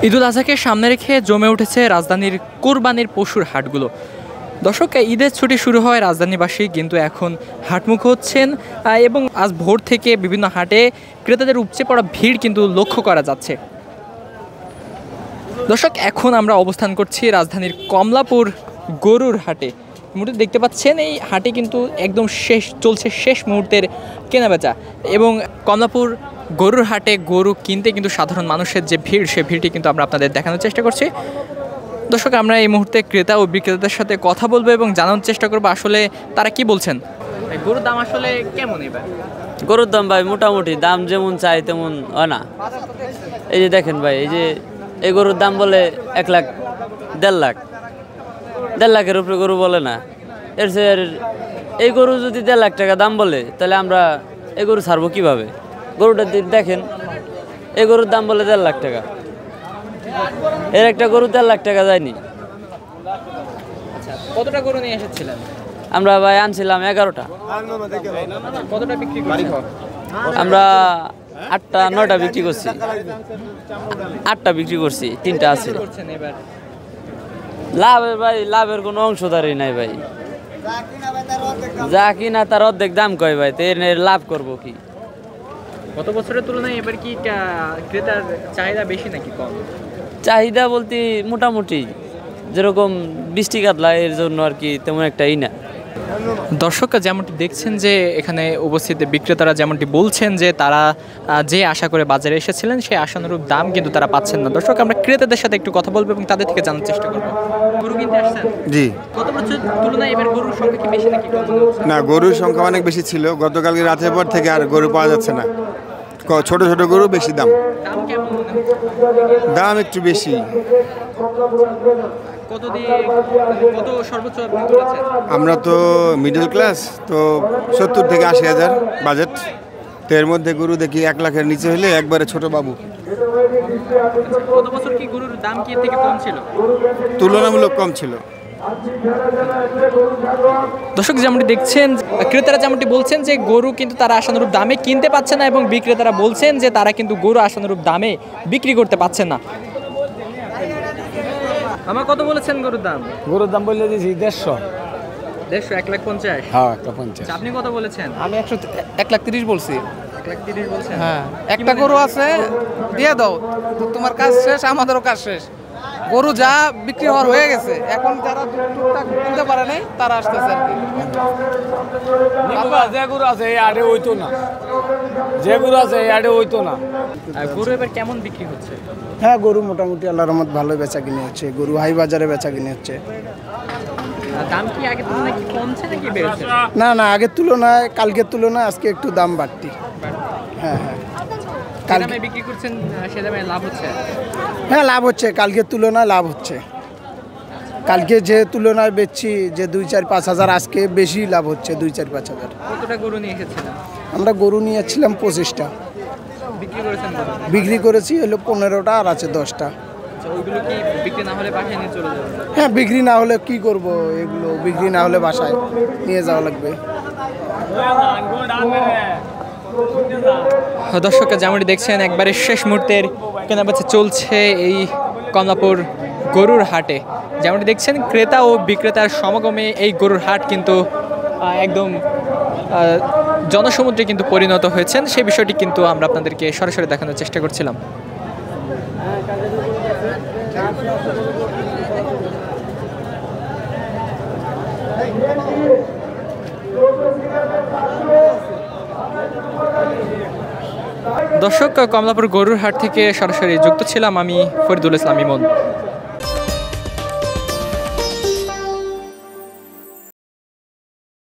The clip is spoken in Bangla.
ঈদুল আজহাকে সামনে রেখে জমে উঠেছে রাজধানীর কোরবানির পশুর হাটগুলো। দর্শক, ঈদের ছুটি শুরু হয় রাজধানীবাসী কিন্তু এখন হাটমুখ হচ্ছেন এবং আজ ভোর থেকে বিভিন্ন হাটে ক্রেতাদের উপচে পড়া ভিড় কিন্তু লক্ষ্য করা যাচ্ছে। দর্শক, এখন আমরা অবস্থান করছি রাজধানীর কমলাপুর গরুর হাটে। মুহূর্তে দেখতে পাচ্ছেন এই হাটে কিন্তু একদম শেষ মুহূর্তের কেনাবেচা এবং কমলাপুর গরুর হাটে গরু কিনতে কিন্তু সাধারণ মানুষের যে ভিড়, সে ভিড়টি কিন্তু আমরা আপনাদের দেখানোর চেষ্টা করছি। দর্শক, আমরা এই মুহূর্তে ক্রেতা ও বিক্রেতাদের সাথে কথা বলবো এবং জানানোর চেষ্টা করবো আসলে তারা কি বলছেন। গরুর দাম আসলে কেমন এবার? গরুর দাম ভাই মোটামুটি দাম যেমন চাই তেমন হয় না। এই যে দেখেন ভাই, এই গরুর দাম বলে 1 লাখ 1.5 লাখ, 1.5 লাখের উপরে গরু বলে না। এই গরু যদি 1.5 লাখ টাকা দাম বলে তাহলে আমরা এই গরু ছাড়বো কীভাবে? গরুটা দেখেন, এই গরুর দাম বলে 1.5 লাখ টাকা, এর একটা গরু 1.5 লাখ টাকা যায়নি। কতটা গরু নিয়ে এসেছিলেন? আমরা ভাই আনছিলাম 11টা। কতটা বিক্রি করছেন? আমরা 8টা 9টা বিক্রি করছি, 8টা বিক্রি করছি, 3টা আছে। লাভের ভাই, লাভের কোনো অংশধারই নাই ভাই। যা কিনা তার অর্ধেক দাম কয় ভাই, তো এর লাভ করবো কি? গত বছরের তুলনায় এবার কি ক্রেতার চাহিদা বেশি নাকি কম? চাহিদা বলতে মোটামুটি যেরকম বৃষ্টি কাতলা, এর জন্য আর কি তেমন একটাই না। দর্শক, যেমনটি দেখছেন যে এখানে উপস্থিত বিক্রেতারা যেমনটি বলছেন যে তারা যে আশা করে বাজারে এসেছিলেন সেই আশানুরূপ দাম কিন্তু তারা পাচ্ছেন না। দর্শক, আমরা ক্রেতাদের সাথে একটু কথা বলবো এবং তাদের থেকে জানার চেষ্টা করবো। গরু কিনতে আসছেন? জি। গত বছরের তুলনায় এবার গরুর সংখ্যা কি বেশি নাকি কম? না, গরুর সংখ্যা অনেক বেশি ছিল। গতকালকে রাতের পর থেকে আর গরু পাওয়া যাচ্ছে না। ছোট ছোট গরু বেশি দাম। দাম কেমন? দাম একটু বেশি। কত সর্বোচ্চ আপনি বলেছেন? আমরা তো মিডল ক্লাস, তো 70 থেকে 80 হাজার বাজেট। তো এর মধ্যে গরু দেখি 1 লাখের নিচে হলে একবারে ছোট বাবু। গত বছর কি গরুর দাম কি এর থেকে কম ছিল? তুলনামূলক কম ছিল। দর্শক, যেমনটি দেখছেন ক্রেতারা যেমনটি বলছেন যে গরু কিন্তু তারা আশানুরূপ দামে কিনতে পারছে না এবং বিক্রেতারা বলছেন যে তারা কিন্তু গরু আশানুরূপ দামে বিক্রি করতে পারছেন না। আমার কত বলেছেন গরুর দাম? গরুর দাম বললে দিয়েছি 1.5 1,50,000। হ্যাঁ, 1.50। আপনি কত বলেছেন? আমি 1,30,000 বলছি। 1,30,000 বলছেন? হ্যাঁ, একটা গরু আছে, দিয়ে দাও, তোমার কাজ শেষ, আমাদেরও কাজ শেষ। গরু যা বিক্রি হওয়ার হয়ে গেছে, এখন যারা টুকটাক কিনতে পারে নাই তারা আসতেছে আর কি। যে গরু আছে এই আড়ে হইতো না, যে গরু আছে এই আড়ে হইতো না। গরু এবার কেমন বিক্রি হচ্ছে? হ্যাঁ, গরু মোটামুটি আল্লাহর রহমত ভালো বেচা কিনে হচ্ছে। গরু হাই বাজারে বেচা কিনে হচ্ছে। দাম কি আগের তুলনায় কি কমছে নাকি বেড়েছে? না না, আগের তুলনায়, কালকের তুলনায় আজকে একটু দাম বাড়তি। হ্যাঁ হ্যাঁ, কালকে বিক্রি করছেন সে দামে লাভ হচ্ছে? হ্যাঁ, লাভ হচ্ছে, কালকের তুলনায় লাভ হচ্ছে। কালকে যে তুলনায় বেচছি যে 2-4-5 হাজার, আজকে বেশি লাভ হচ্ছে 2-4-5 হাজার। কতটা গরু নিয়ে এসেছিলেন? আমরা গরু নিয়েছিলাম 25টা। বিক্রি করেছেন? বিক্রি করেছি হলো 15টা, আর আছে 10টা। ওইগুলো কি বিক্রি না হলে বাসায় নিয়ে চলে যাবে? হ্যাঁ, বিক্রি না হলে কি করব, এগুলো বিক্রি না হলে বাসায় নিয়ে যাওয়া লাগবে। দর্শক, যেমনটি দেখছেন একবারে শেষ মুহূর্তের কেনাবেচা চলছে এই কমলাপুর গরুর হাটে। যেমনটি দেখছেন ক্রেতা ও বিক্রেতার সমাগমে এই গরুর হাট কিন্তু একদম জনসমুদ্রে কিন্তু পরিণত হয়েছেন। সেই বিষয়টি কিন্তু আমরা আপনাদেরকে সরাসরি দেখানোর চেষ্টা করছিলাম। দর্শক, কমলাপুর গরুর হাট থেকে সরাসরি যুক্ত ছিলাম আমি ফরিদুল ইসলাম ইমন।